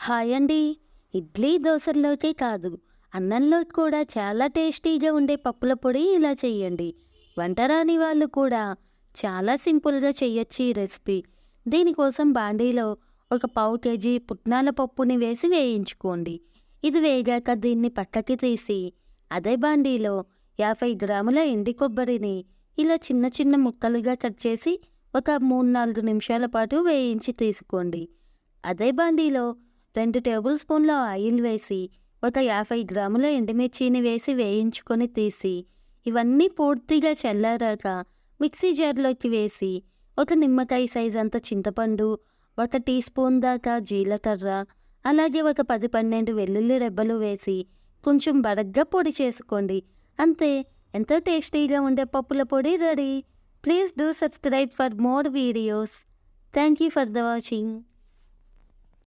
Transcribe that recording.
Hi అండి. ఇడ్లీ, దోసల్లోకే కాదు, అన్నంలో కూడా చాలా టేస్టీగా ఉండే పప్పుల పొడి ఇలా చేయండి. వంట రాని వాళ్ళు కూడా చాలా సింపుల్‌గా చేయొచ్చు ఈ రెసిపీ. దీనికోసం బాండీలో ఒక పావు కేజీ పుట్నాల పప్పుని వేసి వేయించుకోండి. ఇది వేగాక దీన్ని పక్కకి తీసి అదే బాండీలో 50 గ్రాముల ఎండి కొబ్బరిని ఇలా చిన్న చిన్న ముక్కలుగా కట్ చేసి ఒక 3, 4 నిమిషాల పాటు వేయించి తీసుకోండి. అదే బాండీలో 2 టేబుల్ స్పూన్ల ఆయిల్ వేసి ఒక 50 గ్రాముల ఎండుమిర్చిని వేసి వేయించుకొని తీసి ఇవన్నీ పూర్తిగా చల్లారాక మిక్సీ జార్లోకి వేసి ఒక నిమ్మకాయ సైజ్ అంత చింతపండు, 1 టీ స్పూన్ దాకా జీలకర్ర, అలాగే ఒక 10, 12 వెల్లుల్లి రెబ్బలు వేసి కొంచెం బరగ్గా పొడి చేసుకోండి. అంతే, ఎంతో టేస్టీగా ఉండే పప్పుల పొడి ready. Please do subscribe for more videos. Thank you for the watching.